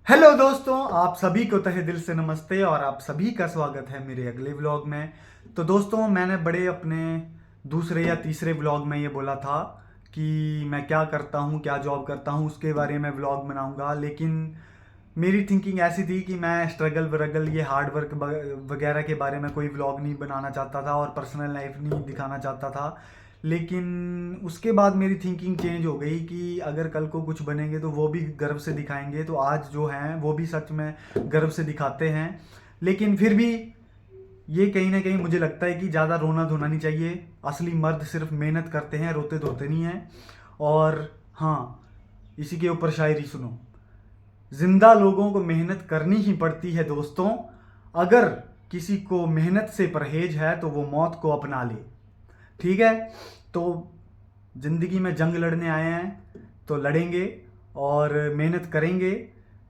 Hello दोस्तों, आप सभी को तहे दिल से नमस्ते और आप सभी का स्वागत है मेरे अगले व्लॉग में। तो दोस्तों, मैंने बड़े अपने दूसरे या तीसरे व्लॉग में ये बोला था कि मैं क्या करता हूँ, क्या जॉब करता हूँ, उसके बारे में व्लॉग बनाऊंगा। लेकिन मेरी थिंकिंग ऐसी थी कि मैं स्ट्रगल वरगल ये हार्ड वर्क वगैरह के बारे में कोई व्लॉग नहीं बनाना चाहता था और पर्सनल लाइफ नहीं दिखाना चाहता था। लेकिन उसके बाद मेरी थिंकिंग चेंज हो गई कि अगर कल को कुछ बनेंगे तो वो भी गर्व से दिखाएंगे, तो आज जो हैं वो भी सच में गर्व से दिखाते हैं। लेकिन फिर भी ये कहीं ना कहीं मुझे लगता है कि ज़्यादा रोना धोना नहीं चाहिए। असली मर्द सिर्फ मेहनत करते हैं, रोते धोते नहीं हैं। और हाँ, इसी के ऊपर शायरी सुनो। जिंदा लोगों को मेहनत करनी ही पड़ती है दोस्तों। अगर किसी को मेहनत से परहेज है तो वो मौत को अपना ले। ठीक है। तो ज़िंदगी में जंग लड़ने आए हैं तो लड़ेंगे और मेहनत करेंगे।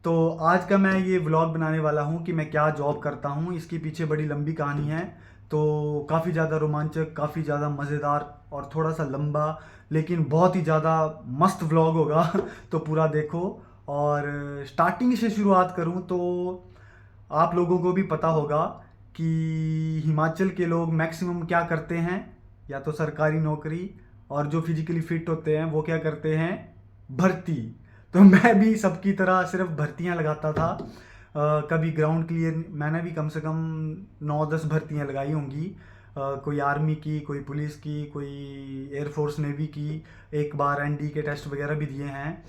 तो आज का मैं ये व्लॉग बनाने वाला हूँ कि मैं क्या जॉब करता हूँ। इसके पीछे बड़ी लंबी कहानी है, तो काफ़ी ज़्यादा रोमांचक, काफ़ी ज़्यादा मज़ेदार और थोड़ा सा लंबा, लेकिन बहुत ही ज़्यादा मस्त व्लॉग होगा। तो पूरा देखो। और स्टार्टिंग से शुरुआत करूँ तो आप लोगों को भी पता होगा कि हिमाचल के लोग मैक्सिमम क्या करते हैं, या तो सरकारी नौकरी, और जो फिजिकली फिट होते हैं वो क्या करते हैं, भर्ती। तो मैं भी सबकी तरह सिर्फ भर्तियां लगाता था। कभी ग्राउंड क्लियर मैंने भी कम से कम 9-10 भर्तियां लगाई होंगी। कोई आर्मी की, कोई पुलिस की, कोई एयरफोर्स नेवी की। एक बार एनडी के टेस्ट वगैरह भी दिए हैं।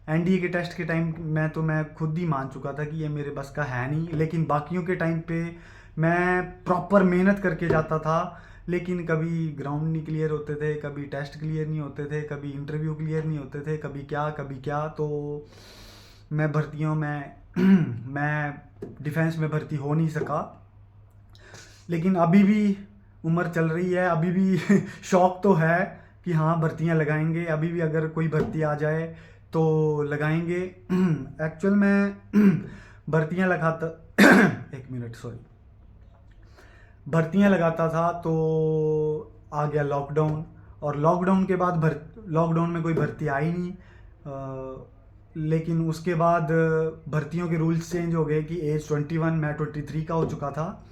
एनडीए के टेस्ट के टाइम में तो मैं खुद ही मान चुका था कि ये मेरे बस का है नहीं, लेकिन बाकियों के टाइम पे मैं प्रॉपर मेहनत करके जाता था। लेकिन कभी ग्राउंड नहीं क्लियर होते थे, कभी टेस्ट क्लियर नहीं होते थे, कभी इंटरव्यू क्लियर नहीं होते थे, कभी क्या। तो मैं भर्तियों में मैं डिफेंस में भर्ती हो नहीं सका। लेकिन अभी भी उम्र चल रही है, अभी भी शौक तो है कि हाँ भर्तियां लगाएंगे। अभी भी अगर कोई भर्ती आ जाए तो लगाएंगे। एक्चुअल में भर्तियां लगाता एक मिनट, सॉरी। भर्तियां लगाता था तो आ गया लॉकडाउन। और लॉकडाउन के बाद लॉकडाउन में कोई भर्ती आई नहीं। लेकिन उसके बाद भर्तियों के रूल्स चेंज हो गए कि एज 21, मैं 23 का हो चुका था।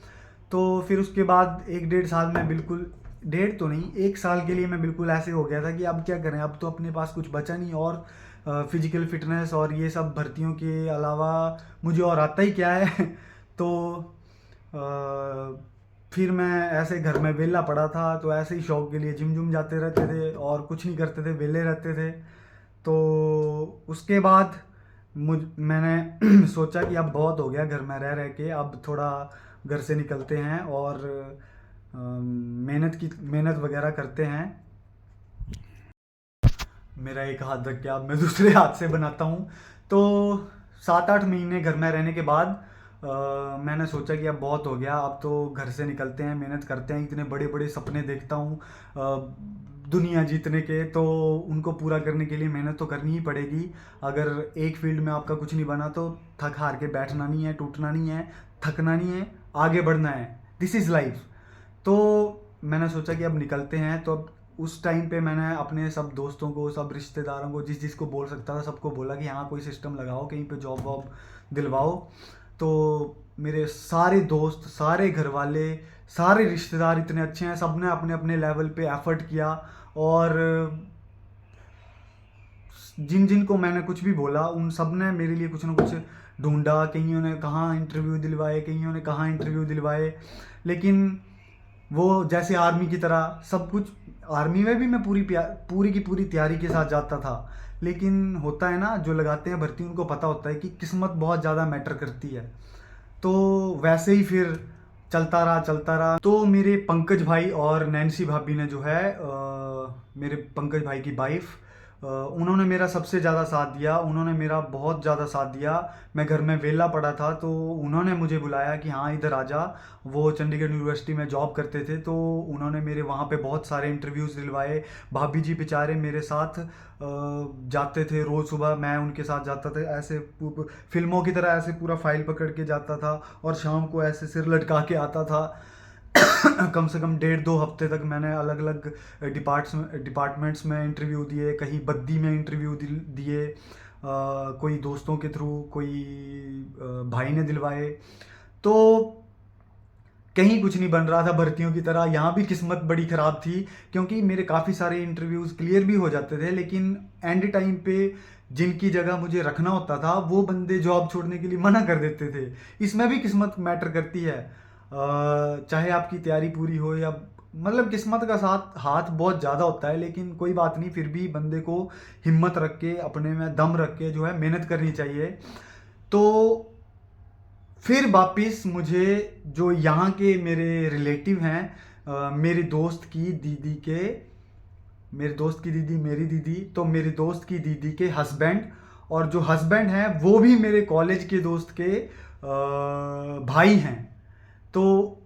तो फिर उसके बाद 1-1.5 साल में बिल्कुल, डेढ़ तो नहीं, 1 साल के लिए मैं बिल्कुल ऐसे हो गया था कि अब क्या करें, अब तो अपने पास कुछ बचा नहीं। और फिजिकल फिटनेस और ये सब भर्तियों के अलावा मुझे और आता ही क्या है। तो फिर मैं ऐसे घर में वेला पड़ा था, तो ऐसे ही शौक के लिए जिम जुम जाते रहते थे और कुछ नहीं करते थे, वेले रहते थे। तो उसके बाद मैंने सोचा कि अब बहुत हो गया घर में रह रह के, अब थोड़ा घर से निकलते हैं और मेहनत वगैरह करते हैं। मेरा एक हाथ रख के अब मैं दूसरे हाथ से बनाता हूँ। तो 7-8 महीने घर में रहने के बाद मैंने सोचा कि अब बहुत हो गया, अब तो घर से निकलते हैं, मेहनत करते हैं। इतने बड़े बड़े सपने देखता हूँ दुनिया जीतने के, तो उनको पूरा करने के लिए मेहनत तो करनी ही पड़ेगी। अगर एक फील्ड में आपका कुछ नहीं बना तो थक हार के बैठना नहीं है, टूटना नहीं है, थकना नहीं है, आगे बढ़ना है। This is life. तो मैंने सोचा कि अब निकलते हैं। तो अब उस टाइम पे मैंने अपने सब दोस्तों को, सब रिश्तेदारों को, जिस जिसको बोल सकता था सबको बोला कि हाँ कोई सिस्टम लगाओ, कहीं पे जॉब वॉब दिलवाओ। तो मेरे सारे दोस्त, सारे घर वाले, सारे रिश्तेदार इतने अच्छे हैं, सब ने अपने अपने लेवल पे एफर्ट किया। और जिन जिन को मैंने कुछ भी बोला उन सब ने मेरे लिए कुछ ना कुछ ढूंढा। कईयों ने कहाँ इंटरव्यू दिलवाए, कईयों ने कहाँ इंटरव्यू दिलवाए। लेकिन वो जैसे आर्मी की तरह सब कुछ, आर्मी में भी मैं पूरी की पूरी तैयारी के साथ जाता था। लेकिन होता है ना, जो लगाते हैं भर्ती उनको पता होता है कि किस्मत बहुत ज़्यादा मैटर करती है। तो वैसे ही फिर चलता रहा। तो मेरे पंकज भाई और नैन्सी भाभी ने जो है, मेरे पंकज भाई की वाइफ, उन्होंने मेरा सबसे ज़्यादा साथ दिया। उन्होंने मेरा बहुत ज़्यादा साथ दिया। मैं घर में वेला पड़ा था तो उन्होंने मुझे बुलाया कि हाँ इधर आ जा। वो चंडीगढ़ यूनिवर्सिटी में जॉब करते थे, तो उन्होंने मेरे वहाँ पे बहुत सारे इंटरव्यूज़ दिलवाए। भाभी जी बेचारे मेरे साथ जाते थे रोज़ सुबह, मैं उनके साथ जाता था। ऐसे फिल्मों की तरह ऐसे पूरा फाइल पकड़ के जाता था और शाम को ऐसे सिर लटका के आता था। कम से कम 1.5-2 हफ्ते तक मैंने अलग अलग डिपार्टमेंट्स में इंटरव्यू दिए, कहीं बद्दी में इंटरव्यू दिए, कोई दोस्तों के थ्रू, कोई भाई ने दिलवाए। तो कहीं कुछ नहीं बन रहा था भर्तियों की तरह। यहाँ भी किस्मत बड़ी ख़राब थी, क्योंकि मेरे काफ़ी सारे इंटरव्यूज़ क्लियर भी हो जाते थे, लेकिन एंड टाइम पे जिनकी जगह मुझे रखना होता था वो बंदे जॉब छोड़ने के लिए मना कर देते थे। इसमें भी किस्मत मैटर करती है। चाहे आपकी तैयारी पूरी हो या मतलब किस्मत का साथ हाथ बहुत ज़्यादा होता है, लेकिन कोई बात नहीं, फिर भी बंदे को हिम्मत रख के, अपने में दम रख के जो है मेहनत करनी चाहिए। तो फिर वापिस मुझे जो यहाँ के मेरे रिलेटिव हैं, मेरे दोस्त की दीदी के, मेरे दोस्त की दीदी मेरी दीदी, तो मेरे दोस्त की दीदी के हस्बैंड, और जो हस्बैंड हैं वो भी मेरे कॉलेज के दोस्त के भाई हैं। तो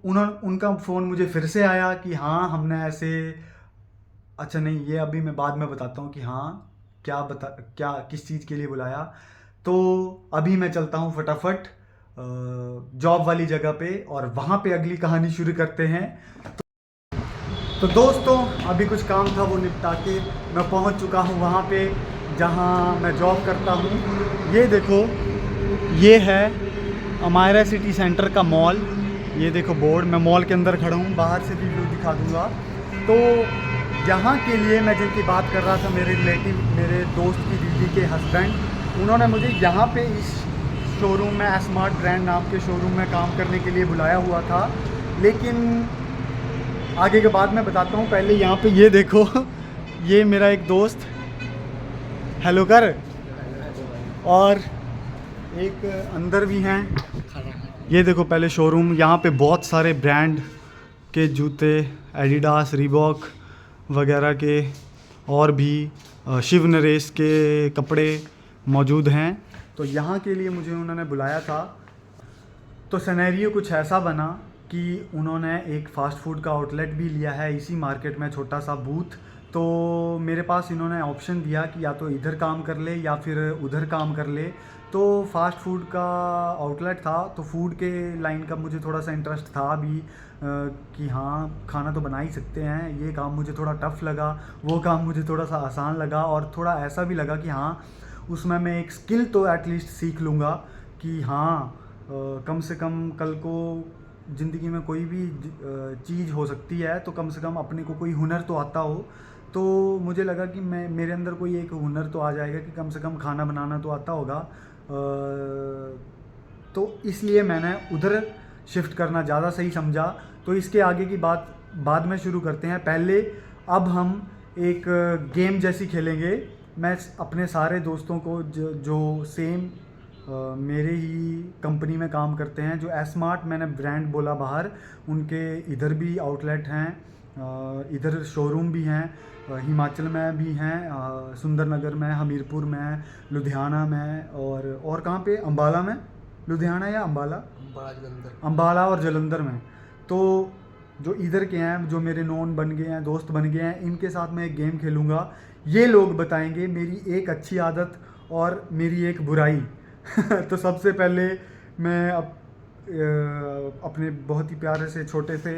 उनका फ़ोन मुझे फिर से आया कि हाँ हमने ऐसे, अच्छा नहीं ये अभी मैं बाद में बताता हूँ कि हाँ क्या किस चीज़ के लिए बुलाया। तो अभी मैं चलता हूँ फटाफट जॉब वाली जगह पे, और वहाँ पे अगली कहानी शुरू करते हैं। तो दोस्तों अभी कुछ काम था वो निपटा के मैं पहुँच चुका हूँ वहाँ पे जहाँ मैं जॉब करता हूँ। ये देखो, ये है अमायरा सिटी सेंटर का मॉल। ये देखो बोर्ड, मैं मॉल के अंदर खड़ा हूँ, बाहर से भी व्यू दिखा दूँगा। तो यहाँ के लिए मैं जिनकी बात कर रहा था, मेरे रिलेटिव, मेरे दोस्त की दीदी के हस्बैंड, उन्होंने मुझे यहाँ पे इस शोरूम में, स्मार्ट ब्रांड नाम के शोरूम में काम करने के लिए बुलाया हुआ था। लेकिन आगे के बाद मैं बताता हूँ, पहले यहाँ पे ये देखो, ये मेरा एक दोस्त, हेलो कर, और एक अंदर भी हैं। ये देखो पहले शोरूम, यहाँ पे बहुत सारे ब्रांड के जूते, एडिडास, रीबॉक वगैरह के, और भी शिव नरेश के कपड़े मौजूद हैं। तो यहाँ के लिए मुझे उन्होंने बुलाया था। तो सिनेरियो कुछ ऐसा बना कि उन्होंने एक फ़ास्ट फूड का आउटलेट भी लिया है इसी मार्केट में, छोटा सा बूथ। तो मेरे पास इन्होंने ऑप्शन दिया कि या तो इधर काम कर ले या फिर उधर काम कर ले। तो फास्ट फूड का आउटलेट था, तो फूड के लाइन का मुझे थोड़ा सा इंटरेस्ट था अभी, कि हाँ खाना तो बना ही सकते हैं। ये काम मुझे थोड़ा टफ़ लगा, वो काम मुझे थोड़ा सा आसान लगा, और थोड़ा ऐसा भी लगा कि हाँ उसमें मैं एक स्किल तो एटलीस्ट सीख लूँगा कि हाँ कम से कम कल को ज़िंदगी में कोई भी चीज़ हो सकती है, तो कम से कम अपने को कोई हुनर तो आता हो। तो मुझे लगा कि मैं, मेरे अंदर कोई एक हुनर तो आ जाएगा कि कम से कम खाना बनाना तो आता होगा। तो इसलिए मैंने उधर शिफ्ट करना ज़्यादा सही समझा। तो इसके आगे की बात बाद में शुरू करते हैं। पहले अब हम एक गेम जैसी खेलेंगे। मैं अपने सारे दोस्तों को जो सेम मेरे ही कंपनी में काम करते हैं, जो स्मार्ट मैंने ब्रांड बोला बाहर, उनके इधर भी आउटलेट हैं, इधर शोरूम भी हैं, हिमाचल में भी हैं, सुंदरनगर में, हमीरपुर में, लुधियाना में, और कहाँ पे, अम्बाला में, लुधियाना या अम्बाला, अम्बाला और जलंधर में। तो जो इधर के हैं, जो मेरे नॉन बन गए हैं, दोस्त बन गए हैं, इनके साथ मैं एक गेम खेलूँगा। ये लोग बताएंगे मेरी एक अच्छी आदत और मेरी एक बुराई। तो सबसे पहले मैं अपने बहुत ही प्यारे से छोटे से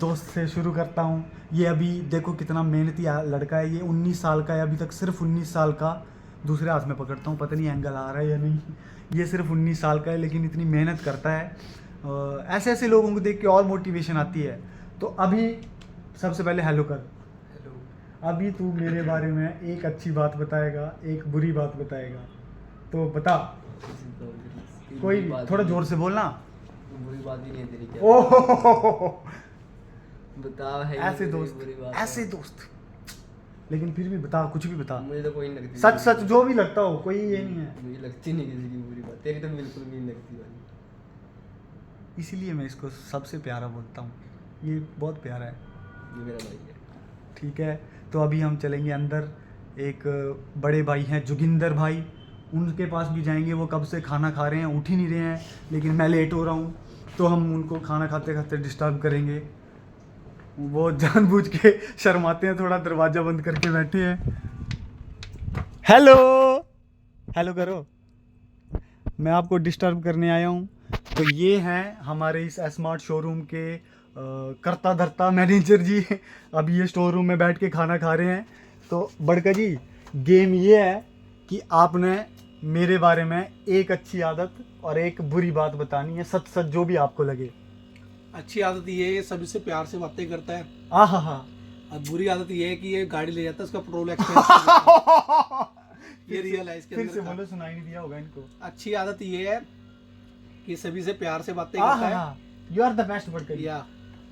दोस्त से शुरू करता हूँ। ये अभी देखो कितना मेहनती लड़का है, ये 19 साल का है अभी तक, सिर्फ 19 साल का। दूसरे हाथ में पकड़ता हूँ, पता नहीं एंगल आ रहा है या नहीं। ये सिर्फ 19 साल का है, लेकिन इतनी मेहनत करता है। ऐसे ऐसे लोगों को देख के और मोटिवेशन आती है। तो अभी सबसे पहले हेलो कर। अभी तू मेरे बारे में एक अच्छी बात बताएगा, एक बुरी बात बताएगा, तो बता। कोई थोड़ा जोर से बोलना। बुरी बात ही नहीं है तेरी, क्या ओह बता है ऐसे दोस्त, ऐसे दोस्त, लेकिन फिर भी बता, कुछ भी बता। मुझे तो कोई नहीं लगती, सच सच जो भी लगता हो, कोई ये नहीं है। मुझे लगती नहीं किसी की बुरी बात, तेरी तो बिल्कुल भी नहीं लगती भाई। इसीलिए मैं इसको सबसे प्यारा बोलता हूँ, ये बहुत प्यारा है। ये मेरा भाई है। ठीक है, तो अभी हम चलेंगे अंदर। एक बड़े भाई हैं जोगिंदर भाई, उनके पास भी जाएंगे। वो कब से खाना खा रहे हैं, उठ ही नहीं रहे हैं, लेकिन मैं लेट हो रहा हूँ, तो हम उनको खाना खाते खाते डिस्टर्ब करेंगे। वो जानबूझ के शर्माते हैं, थोड़ा दरवाज़ा बंद करके बैठे हैं। हेलो हेलो करो, मैं आपको डिस्टर्ब करने आया हूँ। तो ये हैं हमारे इस स्मार्ट शोरूम के करता धरता मैनेजर जी। अभी ये स्टोर रूम में बैठ के खाना खा रहे हैं। तो बड़का जी, गेम ये है कि आपने मेरे बारे में एक अच्छी आदत और एक बुरी बात बतानी है, सच सच जो भी आपको लगे। अच्छी आदत ये है सभी से प्यार से बातें करता है। आहा और बुरी आदत ये है कि ये गाड़ी ले जाता है उसका पेट्रोल एक्सपेंस ये रियल है इसके फिर से अंदर बोलो, सुनाई नहीं दिया होगा इनको। का। अच्छी आदत ये है कि सभी से प्यार से बातें करता है you are the best worker. या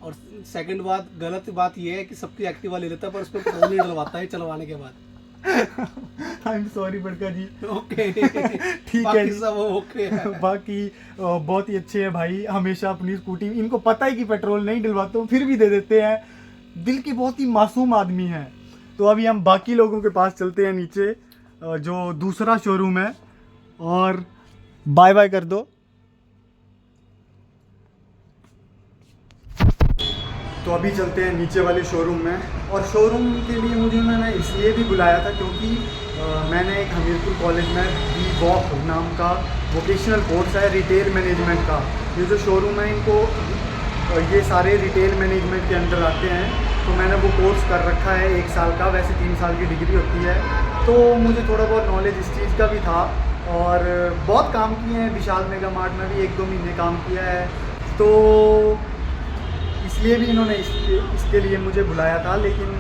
और सेकंड बात, गलत बात ये है कि सबकी एक्टिवा ले लेता है पर उस पर पेट्रोल नहीं डलवाता है चलवाने के बाद। आई एम सॉरी बड़का जी। ओके ठीक है बाकी जी। सब ओके है। बाकी बहुत ही अच्छे हैं भाई, हमेशा अपनी स्कूटी, इनको पता है कि पेट्रोल नहीं डलवाता हूँ फिर भी दे देते हैं। दिल के बहुत ही मासूम आदमी हैं। तो अभी हम बाकी लोगों के पास चलते हैं नीचे, जो दूसरा शोरूम है, और बाय बाय कर दो। तो अभी चलते हैं नीचे वाले शोरूम में, और शोरूम के लिए मुझे उन्होंने इसलिए भी बुलाया था क्योंकि मैंने एक हमीरपुर कॉलेज में B-Voc नाम का वोकेशनल कोर्स है रिटेल मैनेजमेंट का। ये जो शोरूम है इनको ये सारे रिटेल मैनेजमेंट के अंडर आते हैं, तो मैंने वो कोर्स कर रखा है 1 साल का, वैसे 3 साल की डिग्री होती है। तो मुझे थोड़ा बहुत नॉलेज इस चीज़ का भी था, और बहुत काम किए हैं, विशाल मेगा मार्ट में भी 1-2 महीने काम किया है, तो इसलिए भी इन्होंने इसके लिए मुझे बुलाया था। लेकिन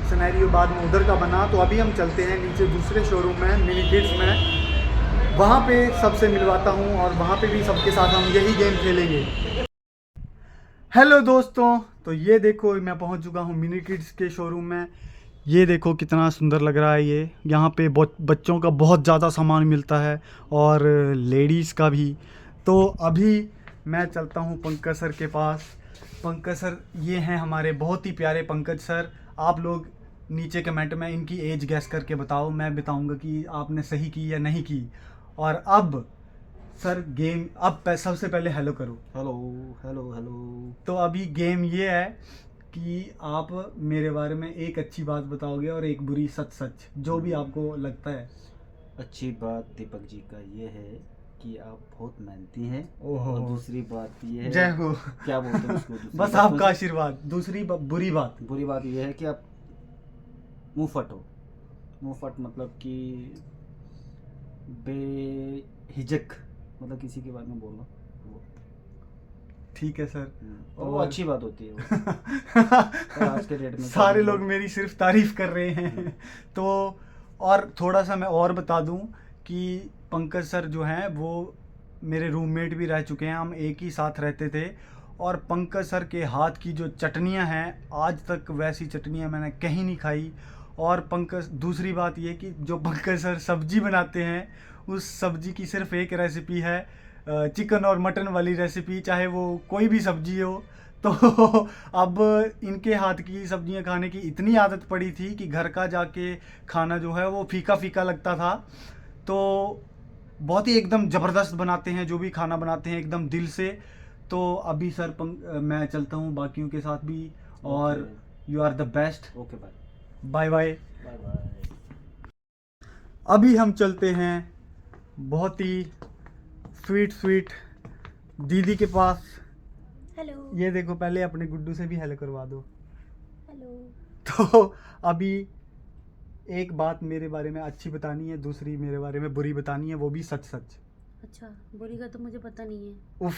सिनेरियो बाद में उधर का बना। तो अभी हम चलते हैं नीचे दूसरे शोरूम में, मिनी किड्स में, वहाँ पे सबसे मिलवाता हूँ और वहाँ पे भी सबके साथ हम यही गेम खेलेंगे। हेलो दोस्तों, तो ये देखो मैं पहुँच चुका हूँ मिनी किड्स के शोरूम में। ये देखो कितना सुंदर लग रहा है ये। यहाँ पे बच्चों का बहुत ज़्यादा सामान मिलता है और लेडीज़ का भी। तो अभी मैं चलता हूँ पंकज सर के पास। पंकज सर ये हैं हमारे बहुत ही प्यारे पंकज सर। आप लोग नीचे कमेंट में इनकी एज गैस करके बताओ, मैं बताऊंगा कि आपने सही की या नहीं की। और अब सर गेम, अब सबसे पहले हेलो करो। Hello hello hello. तो अभी गेम ये है कि आप मेरे बारे में एक अच्छी बात बताओगे और एक बुरी, सच सच जो भी आपको लगता है। अच्छी बात दीपक जी का ये है कि आप बहुत मेहनती हैं। ओहो। और दूसरी बात ये है, जय हो। क्या बोलते हैं उसको, दूसरी बस बात आपका में से- आशीर्वाद। दूसरी बुरी बात, बुरी बात ये है कि आप मुंहफट हो। मुंहफट मतलब कि बेहिजक, मतलब किसी के बारे में बोलना वो। ठीक है सर। और वो अच्छी बात होती है वो। तो आज के डेट में सारे लोग मेरी सिर्फ तारीफ कर रहे हैं। तो और थोड़ा सा मैं और बता दूं कि पंकज सर जो हैं वो मेरे रूममेट भी रह चुके हैं, हम एक ही साथ रहते थे। और पंकज सर के हाथ की जो चटनियां हैं, आज तक वैसी चटनियां मैंने कहीं नहीं खाई। और दूसरी बात ये कि जो पंकज सर सब्जी बनाते हैं, उस सब्जी की सिर्फ एक रेसिपी है, चिकन और मटन वाली रेसिपी, चाहे वो कोई भी सब्जी हो। तो अब इनके हाथ की सब्जियां खाने की इतनी आदत पड़ी थी कि घर का जाके खाना जो है वो फीका फीका लगता था। तो बहुत ही एकदम ज़बरदस्त बनाते हैं, जो भी खाना बनाते हैं एकदम दिल से। तो अभी सर मैं चलता हूँ बाकियों के साथ भी, और you are the best. Okay bye bye bye. Bye bye. अभी हम चलते हैं बहुत ही स्वीट दीदी के पास। हेलो ये देखो, पहले अपने गुड्डू से भी हेलो करवा दो। हेलो। तो अभी एक बात मेरे बारे में अच्छी बतानी है, दूसरी मेरे बारे में बुरी बतानी है, वो भी सच सच। अच्छा, बुरी का तो मुझे पता नहीं है। उफ,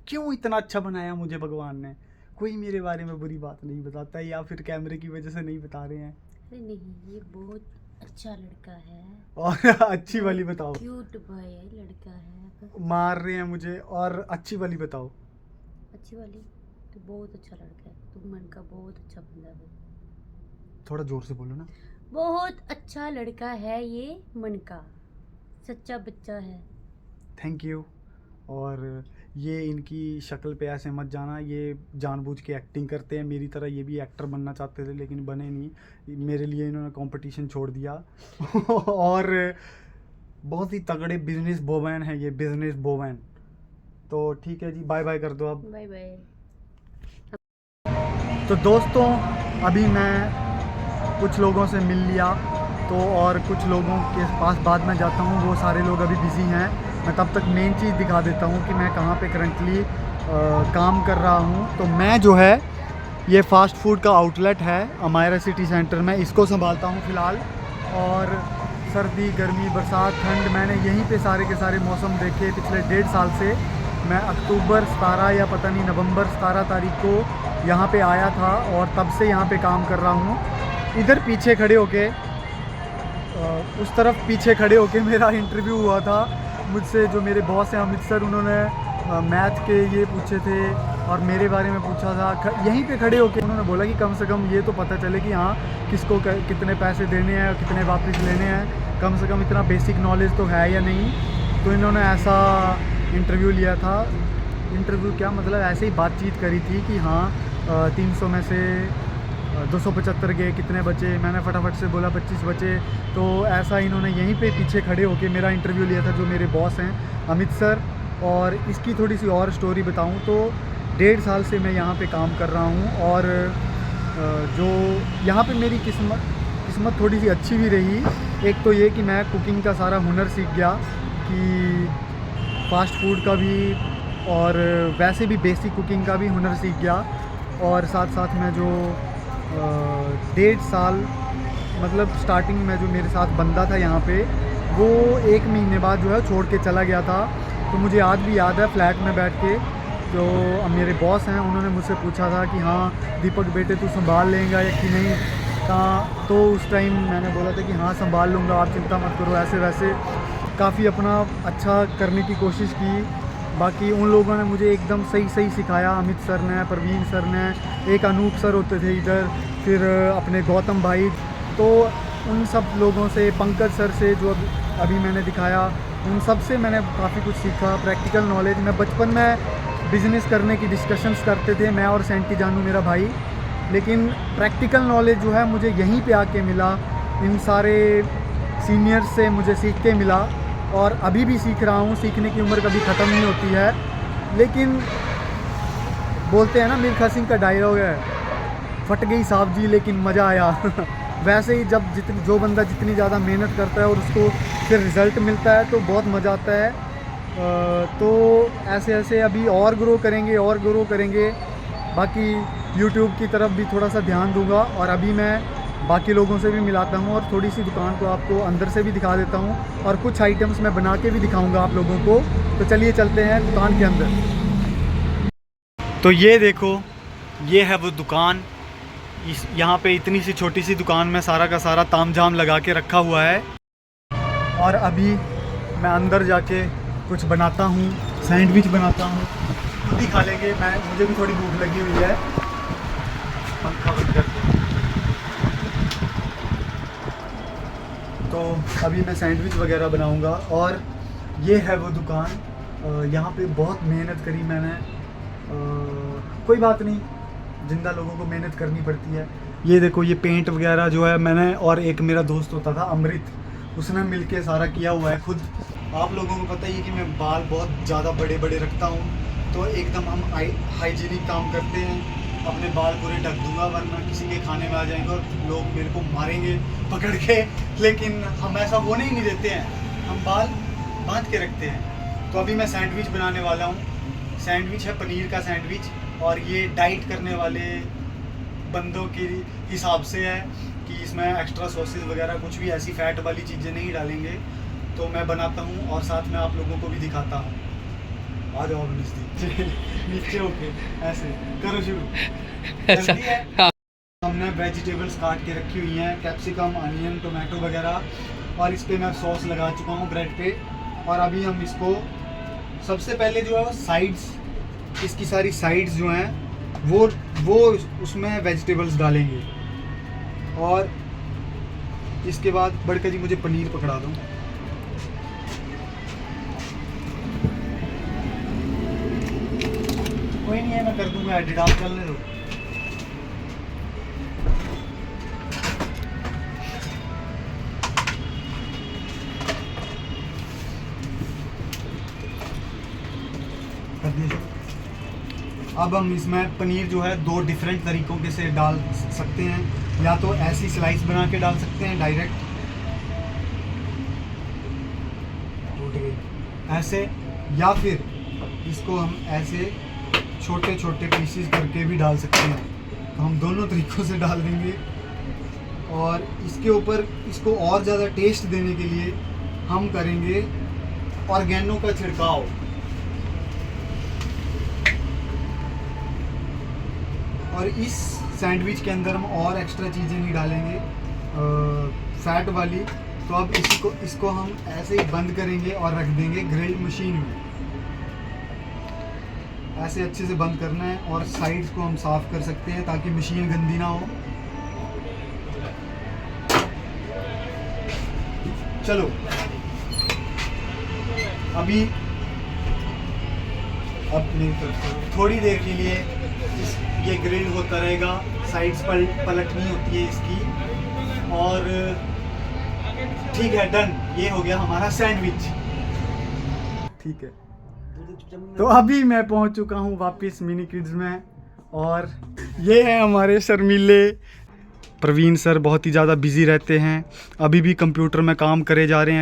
क्यों इतना अच्छा बनाया मुझे भगवान ने। कोई मेरे बारे में बुरी बात नहीं बताता, या फिर कैमरे की वजह से नहीं बता रहे हैं। अरे नहीं, ये बहुत अच्छा लड़का है। और अच्छी वाली बताओ। क्यूट बॉय लड़का है। मार रहे हैं मुझे। और अच्छी वाली बताओ। अच्छी वाली तो बहुत अच्छा लड़का है, तुम मन का बहुत अच्छा बंदा है। थोड़ा जोर से बोलो ना। बहुत अच्छा लड़का है ये, मन का सच्चा बच्चा है। Thank you. और ये इनकी शक्ल पे ऐसे मत जाना, ये जानबूझ के एक्टिंग करते हैं मेरी तरह। ये भी एक्टर बनना चाहते थे लेकिन बने नहीं, मेरे लिए इन्होंने कंपटीशन छोड़ दिया। और बहुत ही तगड़े बिजनेस वोमैन है ये, बिजनेस वोमैन। तो ठीक है जी, बाय बाय कर दो अब। Bye bye. तो दोस्तों अभी मैं कुछ लोगों से मिल लिया, तो और कुछ लोगों के पास बाद में जाता हूँ, वो सारे लोग अभी बिज़ी हैं। मैं तब तक मेन चीज़ दिखा देता हूँ कि मैं कहाँ पे करंटली काम कर रहा हूँ। तो मैं जो है ये फ़ास्ट फूड का आउटलेट है अमायरा सिटी सेंटर में, इसको संभालता हूँ फ़िलहाल। और सर्दी, गर्मी, बरसात, ठंड, मैंने यहीं पे सारे के सारे मौसम देखे पिछले 1.5 साल से। मैं अक्टूबर 17 या पता नहीं नवंबर 17 तारीख को यहाँ पे आया था और तब से यहाँ पे काम कर रहा हूँ। इधर पीछे खड़े होके उस तरफ पीछे खड़े होके मेरा इंटरव्यू हुआ था मुझसे। जो मेरे बॉस हैं अमित सर, उन्होंने मैथ के ये पूछे थे और मेरे बारे में पूछा था। यहीं पे खड़े होके उन्होंने बोला कि कम से कम ये तो पता चले कि हाँ किसको कितने पैसे देने हैं और कितने वापस लेने हैं, कम से कम इतना बेसिक नॉलेज तो है या नहीं। तो इन्होंने ऐसा इंटरव्यू लिया था। इंटरव्यू क्या मतलब, ऐसे ही बातचीत करी थी कि हाँ 300 में से 275 गए, कितने बचे। मैंने फटाफट से बोला 25 बचे। तो ऐसा इन्होंने यहीं पे पीछे खड़े होके मेरा इंटरव्यू लिया था, जो मेरे बॉस हैं अमित सर। और इसकी थोड़ी सी और स्टोरी बताऊं तो 1.5 साल से मैं यहाँ पे काम कर रहा हूँ और जो यहाँ पे मेरी किस्मत थोड़ी सी अच्छी भी रही। एक तो ये कि मैं कुकिंग का सारा हुनर सीख गया, कि फास्ट फूड का भी और वैसे भी बेसिक कुकिंग का भी हुनर सीख गया। और साथ साथ मैं जो 1.5 साल मतलब स्टार्टिंग में जो मेरे साथ बंदा था यहाँ पे, वो 1 महीने बाद जो है छोड़ के चला गया था। तो मुझे आज भी याद है, फ्लैट में बैठ के जो मेरे बॉस हैं उन्होंने मुझसे पूछा था कि हाँ दीपक बेटे तू संभाल लेगा या कि नहीं। तो उस टाइम मैंने बोला था कि हाँ संभाल लूँगा, आप चिंता मत करो। ऐसे वैसे काफ़ी अपना अच्छा करने की कोशिश की। बाकी उन लोगों ने मुझे एकदम सही सिखाया, अमित सर ने, प्रवीण सर ने, एक अनूप सर होते थे इधर, फिर अपने गौतम भाई। तो उन सब लोगों से, पंकज सर से जो अभी मैंने दिखाया, उन सब से मैंने काफ़ी कुछ सीखा। प्रैक्टिकल नॉलेज, मैं बचपन में बिज़नेस करने की डिस्कशंस करते थे मैं और सेंटी जानू मेरा भाई, लेकिन प्रैक्टिकल नॉलेज जो है मुझे यहीं पे आके मिला। इन सारे सीनियर्स से मुझे सीख के मिला और अभी भी सीख रहा हूँ। सीखने की उम्र कभी ख़त्म नहीं होती है। लेकिन बोलते हैं ना, मिल्खा सिंह का डायलॉग है, फट गई साहब जी लेकिन मज़ा आया। वैसे ही जब जो बंदा जितनी ज़्यादा मेहनत करता है और उसको फिर रिज़ल्ट मिलता है तो बहुत मज़ा आता है। तो ऐसे ऐसे अभी और ग्रो करेंगे। बाकी यूट्यूब की तरफ भी थोड़ा सा ध्यान दूंगा और अभी मैं बाकी लोगों से भी मिलाता हूँ और थोड़ी सी दुकान को आपको अंदर से भी दिखा देता हूँ और कुछ आइटम्स मैं बना के भी दिखाऊंगा आप लोगों को। तो चलिए चलते हैं दुकान के अंदर। तो ये देखो, ये है वो दुकान। यहाँ पे इतनी सी छोटी सी दुकान में सारा का सारा तामझाम लगा के रखा हुआ है। और अभी मैं अंदर जाके कुछ बनाता हूँ, सैंडविच बनाता हूँ, खुद ही खा लेंगे। मुझे भी थोड़ी भूख लगी हुई है। पंखा बंद करके तो अभी मैं सैंडविच वगैरह बनाऊँगा। और ये है वो दुकान। यहाँ पे बहुत मेहनत करी मैंने। कोई बात नहीं, जिंदा लोगों को मेहनत करनी पड़ती है। ये देखो, ये पेंट वगैरह जो है मैंने और एक मेरा दोस्त होता था अमृत, उसने मिलके सारा किया हुआ है खुद। आप लोगों को पता ही है कि मैं बाल बहुत ज़्यादा बड़े बड़े रखता हूँ, तो एकदम हम हाइजीनिक काम करते हैं। अपने बाल पूरे ढक दूंगा, वरना किसी के खाने में आ जाएंगे और लोग मेरे को मारेंगे पकड़ के। लेकिन हम ऐसा होने ही नहीं देते हैं, हम बाल बांध के रखते हैं। तो अभी मैं सैंडविच बनाने वाला हूँ। सैंडविच है पनीर का सैंडविच, और ये डाइट करने वाले बंदों के हिसाब से है कि इसमें एक्स्ट्रा सॉसेस वगैरह कुछ भी ऐसी फैट वाली चीज़ें नहीं डालेंगे। तो मैं बनाता हूँ और साथ में आप लोगों को भी दिखाता हूँ। आ जाओ नीचे होके ऐसे करो शुरू। अच्छा, जल्दी है। हाँ। हमने वेजिटेबल्स काट के रखी हुई हैं, कैप्सिकम, अनियन, टोमेटो वगैरह, और इस पर मैं सॉस लगा चुका हूँ ब्रेड पे। और अभी हम इसको सबसे पहले जो है वो साइड्स, इसकी सारी साइड्स जो हैं वो उसमें वेजिटेबल्स डालेंगे। और इसके बाद बड़का जी मुझे पनीर पकड़ा दो। कोई नहीं है, मैं कर दूंगा एडिट, आप चलने दो। कर दिया। अब हम इसमें पनीर जो है 2 डिफरेंट तरीकों के से डाल सकते हैं। या तो ऐसी स्लाइस बना के डाल सकते हैं डायरेक्ट, टूट गई ऐसे, या फिर इसको हम ऐसे छोटे छोटे पीसेस करके भी डाल सकते हैं। तो हम दोनों तरीक़ों से डाल देंगे। और इसके ऊपर इसको और ज़्यादा टेस्ट देने के लिए हम करेंगे ऑर्गेनो का छिड़काव। और इस सैंडविच के अंदर हम और एक्स्ट्रा चीज़ें नहीं डालेंगे फैट वाली। तो अब इसको हम ऐसे ही बंद करेंगे और रख देंगे ग्रिल मशीन में। ऐसे अच्छे से बंद करना है और साइड्स को हम साफ़ कर सकते हैं ताकि मशीन गंदी ना हो। चलो अभी नहीं करते, थोड़ी देर के लिए ये ग्रिल होता रहेगा, साइड्स पर पलटनी होती है इसकी। और ठीक है, डन, ये हो गया हमारा सैंडविच। ठीक है, तो अभी मैं पहुंच चुका हूं वापस मिनी किड्स में और ये है हमारे शर्मीले प्रवीण सर। बहुत ही ज़्यादा बिजी रहते हैं, अभी भी कंप्यूटर में काम करे जा रहे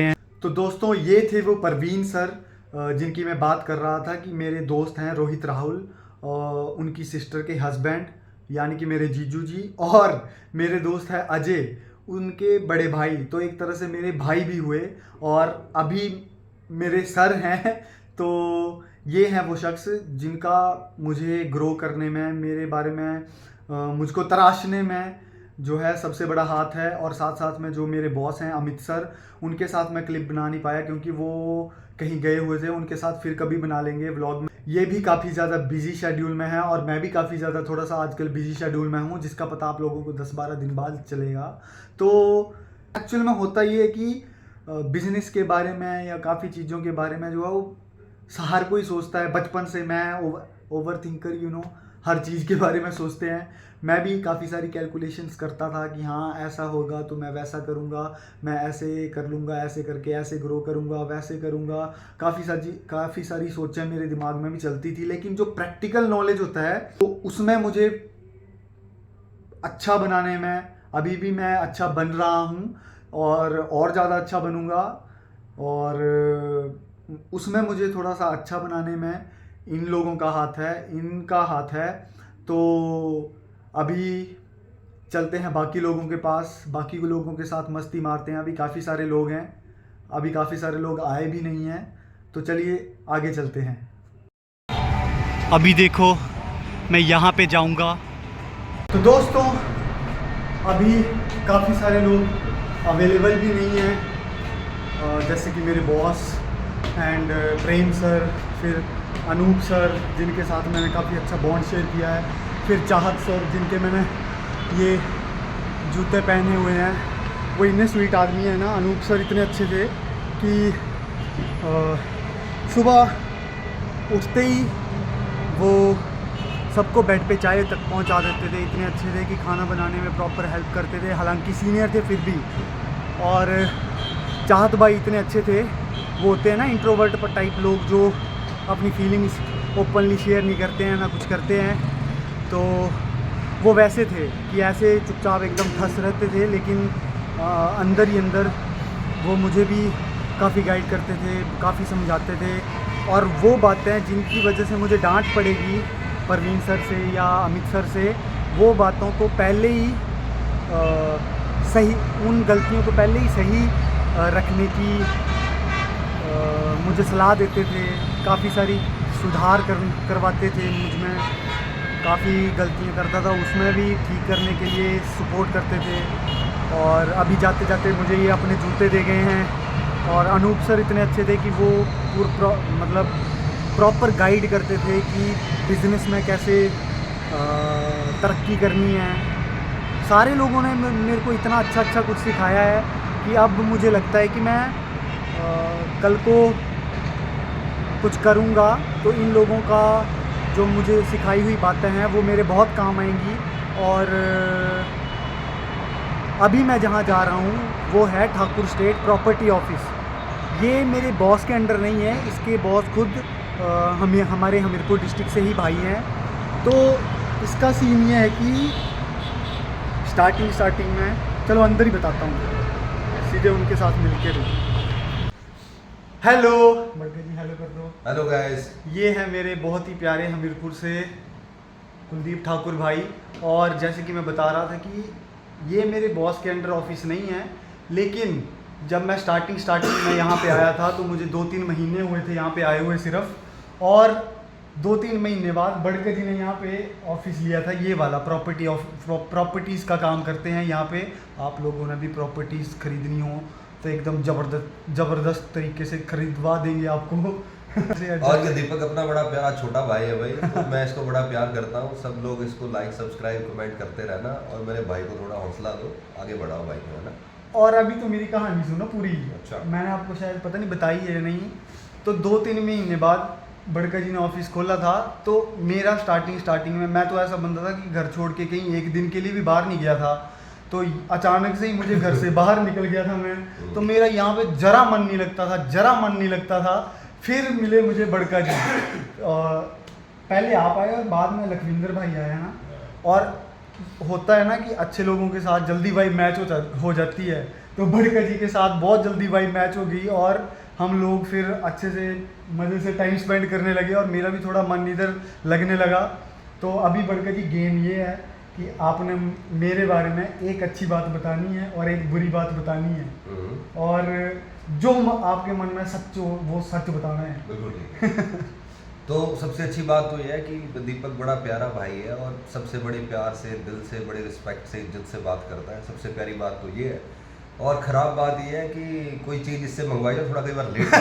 हैं। तो दोस्तों ये थे वो प्रवीण सर जिनकी मैं बात कर रहा था कि मेरे दोस्त हैं रोहित राहुल, उनकी सिस्टर के हस्बैंड यानी कि मेरे जीजू जी, और मेरे दोस्त है अजय, उनके बड़े भाई। तो एक तरह से मेरे भाई भी हुए और अभी मेरे सर हैं। तो ये हैं वो शख्स जिनका मुझे ग्रो करने में, मेरे बारे में मुझको तराशने में जो है सबसे बड़ा हाथ है। और साथ साथ में जो मेरे बॉस हैं अमित सर, उनके साथ मैं क्लिप बना नहीं पाया क्योंकि वो कहीं गए हुए थे। उनके साथ फिर कभी बना लेंगे व्लॉग में। ये भी काफ़ी ज़्यादा बिजी शेड्यूल में है और मैं भी काफ़ी ज़्यादा थोड़ा सा आजकल बिजी शेड्यूल में हूँ, जिसका पता आप लोगों को 10-12 दिन बाद चलेगा। तो एक्चुअल में होता ये है कि बिजनेस के बारे में या काफ़ी चीज़ों के बारे में जो है वो हर कोई सोचता है। बचपन से मैं ओवर थिंकर, हर चीज़ के बारे में सोचते हैं। मैं भी काफ़ी सारी कैलकुलेशंस करता था कि हाँ ऐसा होगा तो मैं वैसा करूँगा, मैं ऐसे कर लूँगा, ऐसे करके ऐसे ग्रो करूँगा, वैसे करूँगा। काफ़ी सारी सोचें मेरे दिमाग में भी चलती थी, लेकिन जो प्रैक्टिकल नॉलेज होता है तो उसमें मुझे अच्छा बनाने में अभी भी मैं अच्छा बन रहा हूँ और ज़्यादा अच्छा बनूँगा। और उसमें मुझे थोड़ा सा अच्छा बनाने में इन लोगों का हाथ है, इनका हाथ है। तो अभी चलते हैं बाकी लोगों के पास, बाकी लोगों के साथ मस्ती मारते हैं। अभी काफ़ी सारे लोग हैं, अभी काफ़ी सारे लोग आए भी नहीं हैं। तो चलिए आगे चलते हैं। अभी देखो मैं यहाँ पे जाऊँगा। तो दोस्तों अभी काफ़ी सारे लोग अवेलेबल भी नहीं हैं, जैसे कि मेरे बॉस एंड प्रेम सर, फिर अनूप सर जिनके साथ मैंने काफ़ी अच्छा बॉन्ड शेयर किया है, फिर चाहत सर जिनके मैंने ये जूते पहने हुए हैं। वो इतने स्वीट आदमी है ना। अनूप सर इतने अच्छे थे कि सुबह उठते ही वो सबको बेड पे चाय तक पहुंचा देते थे। इतने अच्छे थे कि खाना बनाने में प्रॉपर हेल्प करते थे, हालांकि सीनियर थे फिर भी। और चाहत भाई इतने अच्छे थे, वो होते हैं ना इंट्रोवर्ट पर टाइप लोग जो अपनी फीलिंग्स ओपनली शेयर नहीं करते हैं ना कुछ करते हैं। तो वो वैसे थे कि ऐसे चुपचाप एकदम ठस रहते थे, लेकिन अंदर ही अंदर वो मुझे भी काफ़ी गाइड करते थे, काफ़ी समझाते थे। और वो बातें जिनकी वजह से मुझे डांट पड़ेगी प्रवीण सर से या अमित सर से, वो बातों को पहले ही सही, उन गलतियों को पहले ही सही रखने की मुझे सलाह देते थे। काफ़ी सारी सुधार करवाते थे मुझ में। काफ़ी गलतियाँ करता था, उसमें भी ठीक करने के लिए सपोर्ट करते थे। और अभी जाते जाते मुझे ये अपने जूते दे गए हैं। और अनूप सर इतने अच्छे थे कि वो मतलब प्रॉपर गाइड करते थे कि बिज़नेस में कैसे तरक्की करनी है। सारे लोगों ने मेरे को इतना अच्छा कुछ सिखाया है कि अब मुझे लगता है कि मैं कल को कुछ करूँगा तो इन लोगों का जो मुझे सिखाई हुई बातें हैं वो मेरे बहुत काम आएंगी। और अभी मैं जहाँ जा रहा हूँ वो है ठाकुर स्टेट प्रॉपर्टी ऑफिस। ये मेरे बॉस के अंडर नहीं है, इसके बॉस खुद हमारे हमीरपुर डिस्ट्रिक्ट से ही भाई हैं। तो इसका सीन ये है कि स्टार्टिंग में, चलो अंदर ही बताता हूँ, सीधे उनके साथ मिलके दूँ। हेलो बड़के जी, हेलो कर दो। Hello guys. ये है मेरे बहुत ही प्यारे हमीरपुर से कुलदीप ठाकुर भाई। और जैसे कि मैं बता रहा था कि ये मेरे बॉस के अंडर ऑफिस नहीं है, लेकिन जब मैं स्टार्टिंग में यहाँ पे आया था तो मुझे 2-3 महीने हुए थे यहाँ पे आए हुए सिर्फ, और 2-3 महीने बाद बड़कर जी ने यहाँ पे ऑफिस लिया था, ये वाला प्रॉपर्टीज़ का काम करते हैं यहाँ पे। आप लोगों ने भी प्रॉपर्टीज़ खरीदनी हो तो एकदम ज़बरदस्त तरीके से खरीदवा देंगे आपको। और ये दीपक अपना बड़ा प्यारा छोटा भाई है भाई, तो मैं इसको बड़ा प्यार करता हूँ। सब लोग इसको लाइक सब्सक्राइब कमेंट करते रहना, और मेरे भाई को थोड़ा हौसला दो, आगे बढ़ाओ भाई को, है ना। और अभी तो मेरी कहानी सुनो पूरी। अच्छा। मैंने आपको शायद पता नहीं बताई है या नहीं, तो 2-3 महीने बाद बड़का जी ने ऑफिस खोला था, तो मेरा स्टार्टिंग में मैं तो ऐसा बंदा था कि घर छोड़ के कहीं एक दिन के लिए भी बाहर नहीं गया था। तो अचानक से ही मुझे घर से बाहर निकल गया था मैं, तो मेरा यहाँ पे जरा मन नहीं लगता था। फिर मिले मुझे बड़का जी, और पहले आप आए और बाद में लखविंदर भाई आया ना। और होता है ना कि अच्छे लोगों के साथ जल्दी वाइब मैच हो जाती है, तो बड़का जी के साथ बहुत जल्दी वाइब मैच हो गई, और हम लोग फिर अच्छे से मज़े से टाइम स्पेंड करने लगे, और मेरा भी थोड़ा मन इधर लगने लगा। तो अभी बड़का जी गेम ये है कि आपने मेरे बारे में एक अच्छी बात बतानी है और एक बुरी बात बतानी है, और जो आपके मन में सच हो वो सच बताना है। बिल्कुल ठीक है। तो सबसे अच्छी बात तो यह है कि दीपक बड़ा प्यारा भाई है, और सबसे बड़े प्यार से, दिल से, बड़े रिस्पेक्ट से, इज्जत से बात करता है। सबसे प्यारी बात तो ये है। और ख़राब बात ये है कि कोई चीज़ इससे मंगवाई तो थोड़ा कई बार लेट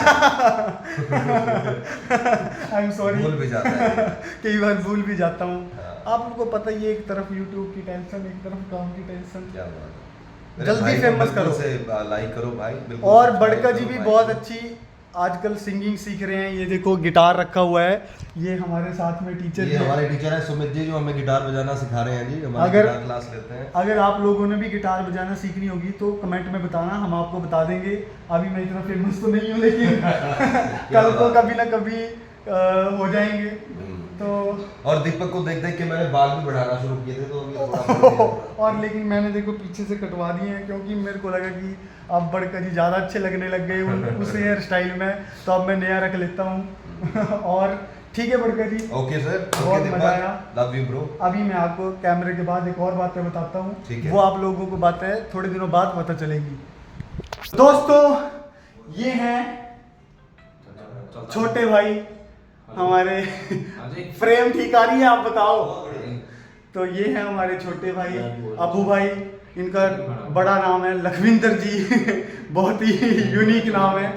आई एम सॉरी, भूल भी जाता है। कई बार भूल भी जाता हूँ। हाँ। आप लोगों को पता ही है, एक तरफ यूट्यूब की टेंशन, एक तरफ काम की टेंशन। क्या बात है। जल्दी भाई को फेमस बिल्कुल करो। से लाइक करो भाई, बिल्कुल और सब्सक्राइब बड़का जी करो भी भाई। बहुत अच्छी आजकल सिंगिंग सीख रहे हैं। ये देखो गिटार रखा हुआ है, ये हमारे साथ में टीचर ये हमारे टीचर हैं सुमित जी, जो हमें गिटार बजाना सिखा रहे हैं जी। हमारे अगर- गिटार क्लास लेते हैं। अगर आप लोगों ने भी गिटार बजाना सीखनी होगी तो कमेंट में बताना, हम आपको बता देंगे। अभी मैं इतना फेमस तो नहीं हूँ, लेकिन कल को कभी ना कभी हो जाएंगे। तो और दीपक को देख देख के मैंने बाल भी बढ़ाना शुरू किए थे, तो अभी थोड़ा और लेकिन मैंने देखो पीछे से कटवा दिए हैं, क्योंकि मेरे को लगा कि अब बड़का जी ज़्यादा अच्छे लगने लग गए उस हेयर स्टाइल में, तो अब मैं नया रख लेता हूँ। और ठीक है बड़का जी, ओके सर, बहुत मजा आया। Love you bro. अभी मैं आपको कैमरे के बाद एक और बातें बताता हूँ, ठीक है। वो आप लोगों को बातें थोड़े दिनों बाद पता चलेगी। दोस्तों ये हैं छोटे भाई हमारे। फ्रेम ठीक आ रही है, आप बताओ। तो ये हैं हमारे छोटे भाई अबू भाई, इनका बड़ा नाम है लखविंदर जी। बहुत ही यूनिक नाम है।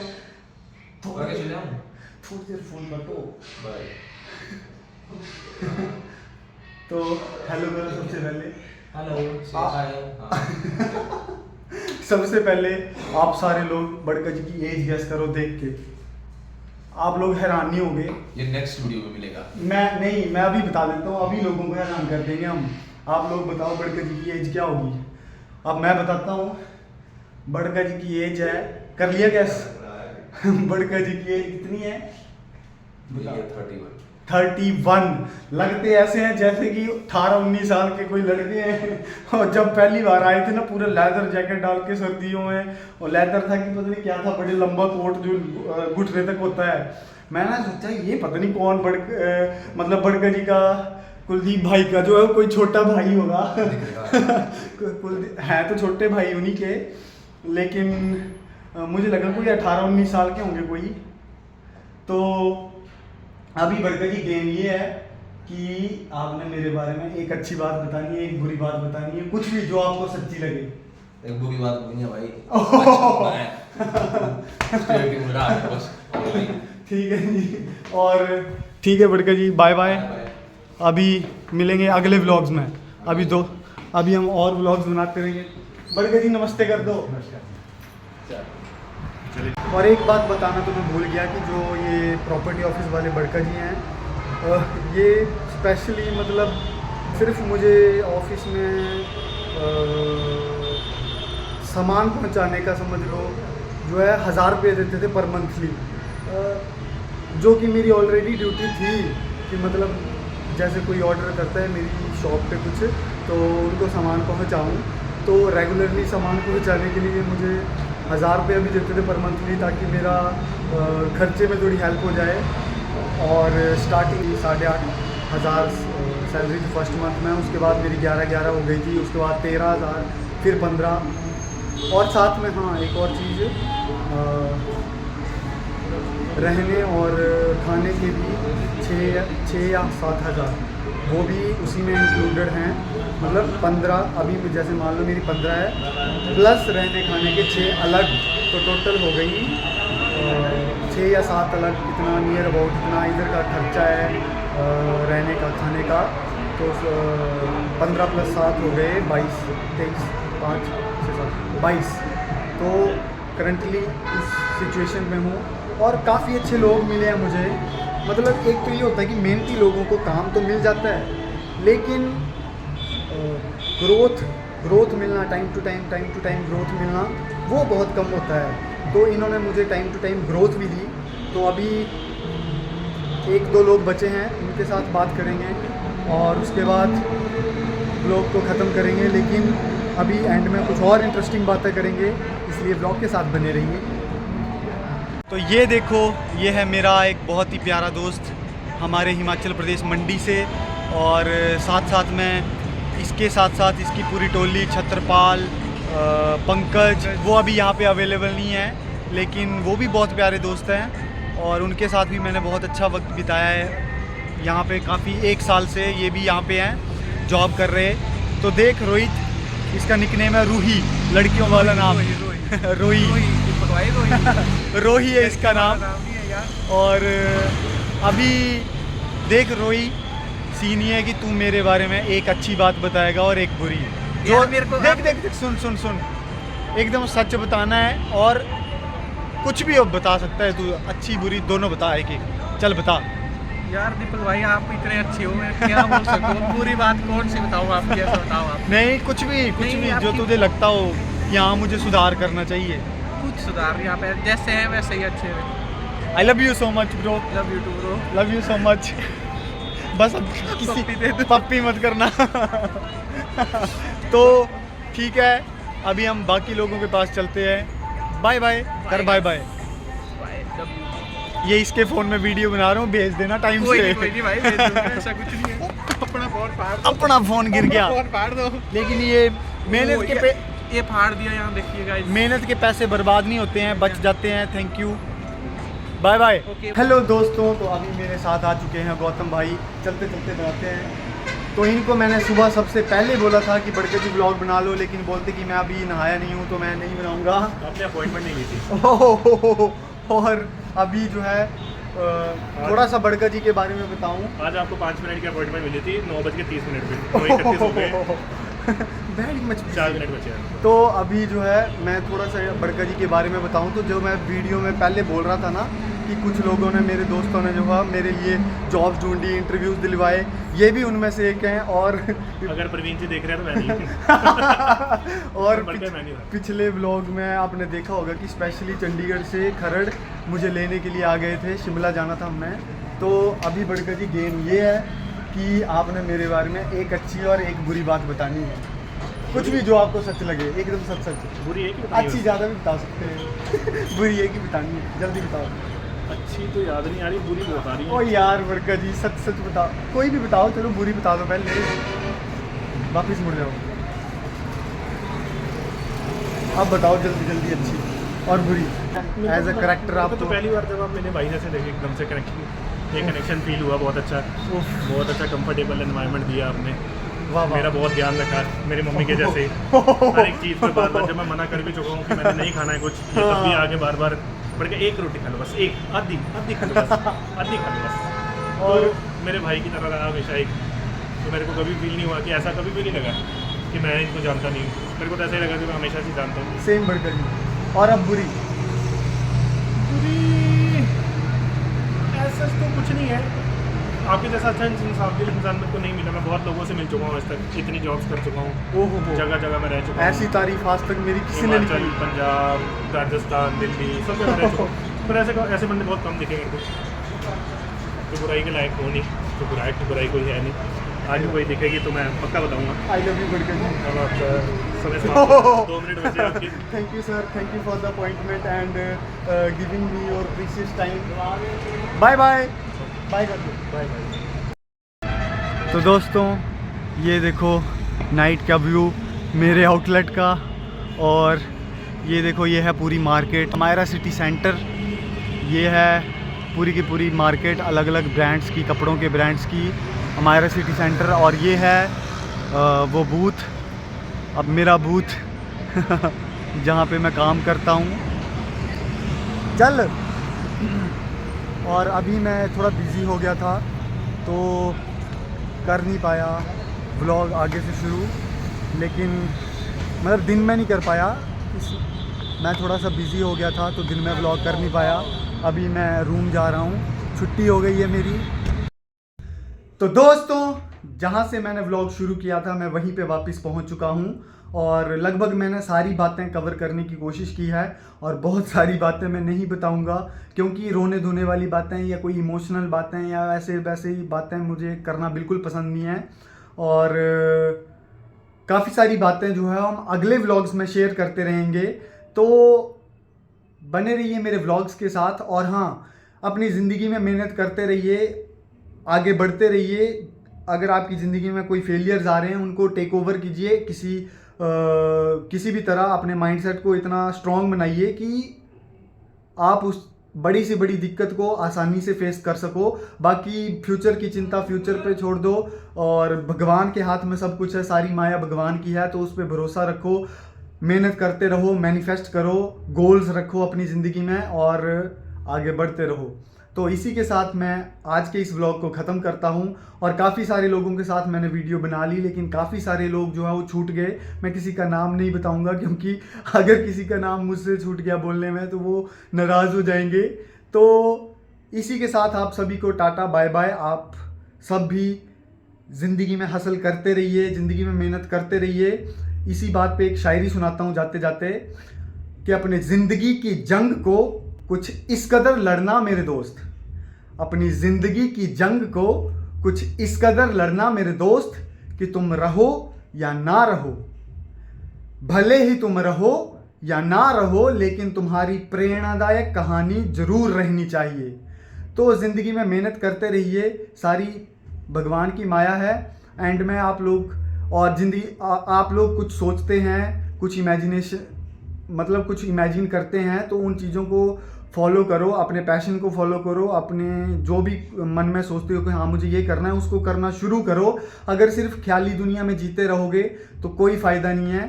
थोड़ी देर फोन काटो। तो हेलो करो सबसे पहले। सबसे पहले आप सारे लोग बड़का जी की एज गेस करो देख के। आप लोग हैरान नहीं होंगे। ये नेक्स्ट वीडियो में मिलेगा। मैं अभी बता देता हूँ, अभी लोगों को हैरान कर देंगे हम। आप लोग बताओ बड़का जी की एज क्या होगी। अब मैं बताता हूँ, बड़का जी की एज है, कर लिया गैस? बड़का जी की एज कितनी है? 31। लगते ऐसे हैं जैसे कि 18-19 साल के कोई लड़के हैं। और जब पहली बार आए थे ना, पूरा लेदर जैकेट डाल के सर्दियों में, और लेदर था कि पता नहीं क्या था, बड़े लंबा कोट जो घुटने तक होता है। मैंने सोचा ये पता नहीं कौन मतलब बड़का जी का, कुलदीप भाई का जो है कोई छोटा भाई होगा। है तो छोटे भाई उन्हीं के, लेकिन मुझे लगा कोई 18-19 साल के होंगे कोई। तो अभी बड़का जी गेम ये है कि आपने मेरे बारे में एक अच्छी बात बतानी है, एक बुरी बात बतानी है, कुछ भी जो आपको सच्ची लगे। एक बुरी बात नहीं है भाई। बस ठीक है जी, और ठीक है बड़का जी, बाय बाय। अभी मिलेंगे अगले व्लॉग्स में। अभी हम और व्लॉग्स बनाते रहेंगे। बड़का जी नमस्ते कर दो। और एक बात बताना तो मैं भूल गया कि जो ये प्रॉपर्टी ऑफिस वाले बड़का जी हैं, ये स्पेशली मतलब सिर्फ मुझे ऑफिस में सामान पहुंचाने का समझ लो जो है 1000 रुपये देते थे पर मंथली, जो कि मेरी ऑलरेडी ड्यूटी थी कि मतलब जैसे कोई ऑर्डर करता है मेरी शॉप पे कुछ, तो उनको सामान पहुंचाऊं, तो रेगुलरली सामान पहुंचाने के लिए मुझे 1000 रुपये भी देते थे पर मंथली, ताकि मेरा खर्चे में थोड़ी हेल्प हो जाए। और स्टार्टिंग 8,500 सैलरी थी फर्स्ट मंथ में, उसके बाद मेरी 11,11 हो गई थी, उसके बाद 13,000, फिर 15 और साथ में हाँ एक और चीज़ रहने और खाने के भी 6 या 7 हज़ार वो भी उसी में इंक्लूडेड हैं। मतलब 15 अभी जैसे मान लो मेरी 15 है प्लस रहने खाने के 6 अलग, तो टोटल हो गई 6 या 7 अलग, कितना नियर अबाउट इतना इधर का खर्चा है रहने का खाने का, तो 15 + 7 हो गए 22, 23, 5, 6, 7, 22। तो करंटली उस सिचुएशन में हूँ और काफ़ी अच्छे लोग मिले हैं मुझे। मतलब एक तो ये होता है कि मेहनती लोगों को काम तो मिल जाता है, लेकिन ग्रोथ मिलना टाइम टू टाइम ग्रोथ मिलना वो बहुत कम होता है। तो इन्होंने मुझे टाइम टू टाइम ग्रोथ भी दी। तो अभी 1-2 लोग बचे हैं, उनके साथ बात करेंगे और उसके बाद ब्लॉग को ख़त्म करेंगे। लेकिन अभी एंड में कुछ और इंटरेस्टिंग बातें करेंगे, इसलिए ब्लॉग के साथ बने रहिए। तो ये देखो, ये है मेरा एक बहुत ही प्यारा दोस्त हमारे हिमाचल प्रदेश मंडी से, और साथ में इसके साथ इसकी पूरी टोली छत्रपाल, पंकज, वो अभी यहाँ पे अवेलेबल नहीं है, लेकिन वो भी बहुत प्यारे दोस्त हैं और उनके साथ भी मैंने बहुत अच्छा वक्त बिताया है यहाँ पे काफ़ी। 1 साल से ये भी यहाँ पे हैं, जॉब कर रहे। तो देख रोहित, इसका निकनेम है रूही, लड़कियों वाला नाम रोही रोही है इसका नाम। और अभी देख रोही, सीन ये है कि तू मेरे बारे में एक अच्छी बात बताएगा और एक बुरी, जो मेरे को देख सुन एकदम सच बताना है और कुछ भी अब बता सकता है तू, अच्छी बुरी दोनों बता, एक चल बता। यार दीपक भाई आप इतने अच्छे हो, मैं क्या बोल सकता हूँ, पूरी बात कौन सी बताऊँ आपकी, ऐसा बताओ आप। नहीं कुछ भी जो तुझे लगता हो यहाँ मुझे सुधार करना चाहिए। कुछ सुधार यहाँ पे जैसे हैं वैसे ही अच्छे हैं। I love you so much bro, love you too bro, love you so much. बस अब किसी पप्पी मत करना। तो ठीक है, अभी हम बाकी लोगों के पास चलते हैं। बाय बाय कर, बाय बाय। ये इसके फ़ोन में वीडियो बना रहा हूँ, भेज देना टाइम से। कोई नहीं भाई, भेज दूंगा, ऐसा कुछ नहीं है। अपना फोन फाड़ दो, अपना फ़ोन गिर गया, फोन फाड़ दो। लेकिन ये मेहनत के ये फाड़ दिया, यहाँ देखिएगा। मेहनत के पैसे बर्बाद नहीं होते हैं, बच जाते हैं। Thank you, bye bye. Okay. Hello दोस्तों, तो अभी मेरे साथ आ चुके हैं गौतम भाई। चलते चलते बनाते हैं। तो इनको मैंने सुबह सबसे पहले बोला था कि बढ़ के भी ब्लॉग बना लो, लेकिन बोलते कि मैं अभी नहाया नहीं हूँ तो मैं नहीं बनाऊँगा। आपने अपॉइंटमेंट नहीं ली थी। और अभी जो है थोड़ा सा बड़का जी के बारे में बताऊँ। आज आपको 5 मिनट की अपॉइंटमेंट मिली थी, 9:30 पे, 9:31 हो गए, वेरी मच 4 मिनट बचे हैं। तो अभी जो है मैं थोड़ा सा बड़का जी के बारे में बताऊं, तो जो मैं वीडियो में पहले बोल रहा था ना कि कुछ लोगों ने, मेरे दोस्तों ने जो है मेरे लिए जॉब्स ढूंढी, इंटरव्यूज़ दिलवाए, ये भी उनमें से एक हैं। और अगर प्रवीण जी देख रहे हैं तो मैं नहीं। और बल्कि मैं नहीं। पिछले व्लॉग में आपने देखा होगा कि स्पेशली चंडीगढ़ से खरड़ मुझे लेने के लिए आ गए थे, शिमला जाना था हमें। तो अभी बड़का जी गेम ये है कि आपने मेरे बारे में एक अच्छी और एक बुरी बात बतानी है, कुछ भी जो आपको सच लगे, एकदम सच। बुरी है कि बताइए? अच्छी ज़्यादा भी बता सकते हैं। बुरी है कि बतानी है, जल्दी बताओ। अच्छी तो याद नहीं आ रही, बुरी बहुत आ रही ओ है। यार बड़का जी, सच बताओ, कोई भी बताओ, चलो बुरी बता दो पहले, वापस मुड़ जाओ। अब बताओ जल्दी अच्छी और बुरी एज अ करेक्टर। आप तो पहली बार जब आप मैंने भाई जैसे देखे, एकदम से कनेक्शन फील हुआ, बहुत अच्छा, बहुत अच्छा कंफर्टेबल एनवायरनमेंट दिया आपने। वाह मेरा बहुत ध्यान रखा, मेरी मम्मी के जैसे हर एक चीज़ पे बार जब मैं मना कर भी चुका हूँ कि मैंने नहीं खाना है कुछ, ये तब भी आगे बार बढ़ के एक रोटी खा लो बस, एक आधी खा लो बस, आधी खा लो बस। और मेरे भाई की तरह रहा हमेशा एक, तो मेरे को कभी फील नहीं हुआ कि ऐसा कभी भी नहीं लगा कि मैं इनको जानता नहीं हूँ। मेरे को तो ऐसा ही लगा कि मैं हमेशा से जानता हूँ। सेम बड़का जी। और अब बुरी ऐसा तो कुछ नहीं है, आपके जैसा अच्छा इंसान मेरे को नहीं मिला। मैं बहुत लोगों से मिल चुका हूँ आज तक, इतनी जॉब्स कर चुका हूँ, ओहो, जगह जगह में रह चुका हूँ। ऐसी तारीफ आज तक मेरी किसी ने नहीं हिमाचल, की। पंजाब, राजस्थान, दिल्ली, सब जगह रह चुका हूँ, पर ऐसे बंदे बहुत कम दिखे मेरे को। तो बुराई के लायक हो नहीं, तो बुराई कोई है नहीं। आज भी कोई दिखेगी तो मैं पक्का बताऊंगा। आई लव यू बड़का जी। अब आपका समय समाप्त, 2 मिनट बचे आपके। Thank you sir, thank you for the appointment and giving me your precious time. Bye bye कर दो, बाय बाय। तो दोस्तों ये देखो नाइट का व्यू, मेरे आउटलेट का। और ये देखो, ये है पूरी मार्केट, अमायरा सिटी सेंटर। ये है पूरी की पूरी मार्केट, अलग अलग ब्रांड्स की, कपड़ों के ब्रांड्स की, अमायरा सिटी सेंटर। और ये है वो बूथ, अब मेरा बूथ जहाँ पे मैं काम करता हूँ। चल। और अभी मैं थोड़ा बिज़ी हो गया था तो कर नहीं पाया व्लॉग आगे से शुरू, लेकिन मतलब दिन में नहीं कर पाया, मैं थोड़ा सा बिज़ी हो गया था तो दिन में व्लॉग कर नहीं पाया। अभी मैं रूम जा रहा हूँ, छुट्टी हो गई है मेरी। तो दोस्तों, जहाँ से मैंने व्लॉग शुरू किया था मैं वहीं पे वापस पहुँच चुका हूँ और लगभग मैंने सारी बातें कवर करने की कोशिश की है। और बहुत सारी बातें मैं नहीं बताऊंगा क्योंकि रोने धोने वाली बातें या कोई इमोशनल बातें या ऐसे वैसे ही बातें मुझे करना बिल्कुल पसंद नहीं है। और काफ़ी सारी बातें जो है हम अगले व्लॉग्स में शेयर करते रहेंगे, तो बने रहिए मेरे व्लॉग्स के साथ। और हाँ, अपनी ज़िंदगी में मेहनत करते रहिए, आगे बढ़ते रहिए। अगर आपकी ज़िंदगी में कोई फेलियर्स आ रहे हैं उनको टेक ओवर कीजिए, किसी भी तरह अपने माइंडसेट को इतना स्ट्रांग बनाइए कि आप उस बड़ी से बड़ी दिक्कत को आसानी से फेस कर सको। बाकी फ्यूचर की चिंता फ्यूचर पे छोड़ दो और भगवान के हाथ में सब कुछ है, सारी माया भगवान की है, तो उस पर भरोसा रखो, मेहनत करते रहो, मैनिफेस्ट करो, गोल्स रखो अपनी ज़िंदगी में और आगे बढ़ते रहो। तो इसी के साथ मैं आज के इस व्लॉग को ख़त्म करता हूं। और काफ़ी सारे लोगों के साथ मैंने वीडियो बना ली, लेकिन काफ़ी सारे लोग जो है वो छूट गए। मैं किसी का नाम नहीं बताऊंगा क्योंकि अगर किसी का नाम मुझसे छूट गया बोलने में तो वो नाराज़ हो जाएंगे। तो इसी के साथ आप सभी को टाटा बाय बाय। आप सब भी ज़िंदगी में हासिल करते रहिए, ज़िंदगी में मेहनत करते रहिए। इसी बात पे एक शायरी सुनाता हूँ जाते जाते कि अपने ज़िंदगी की जंग को कुछ इस कदर लड़ना मेरे दोस्त, अपनी ज़िंदगी की जंग को कुछ इस कदर लड़ना मेरे दोस्त कि तुम रहो या ना रहो, भले ही तुम रहो या ना रहो, लेकिन तुम्हारी प्रेरणादायक कहानी ज़रूर रहनी चाहिए। तो ज़िंदगी में मेहनत करते रहिए, सारी भगवान की माया है। एंड में आप लोग और ज़िंदगी आप लोग कुछ सोचते हैं, कुछ कुछ इमेजिन करते हैं, तो उन चीज़ों को फॉलो करो, अपने पैशन को फॉलो करो, अपने जो भी मन में सोचते हो कि हाँ मुझे ये करना है उसको करना शुरू करो। अगर सिर्फ ख्याली दुनिया में जीते रहोगे तो कोई फ़ायदा नहीं है।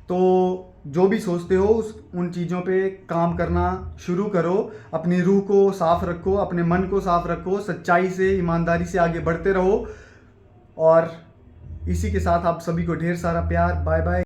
तो जो भी सोचते हो उन चीज़ों पे काम करना शुरू करो, अपनी रूह को साफ़ रखो, अपने मन को साफ़ रखो, सच्चाई से ईमानदारी से आगे बढ़ते रहो। और इसी के साथ आप सभी को ढेर सारा प्यार। Bye bye.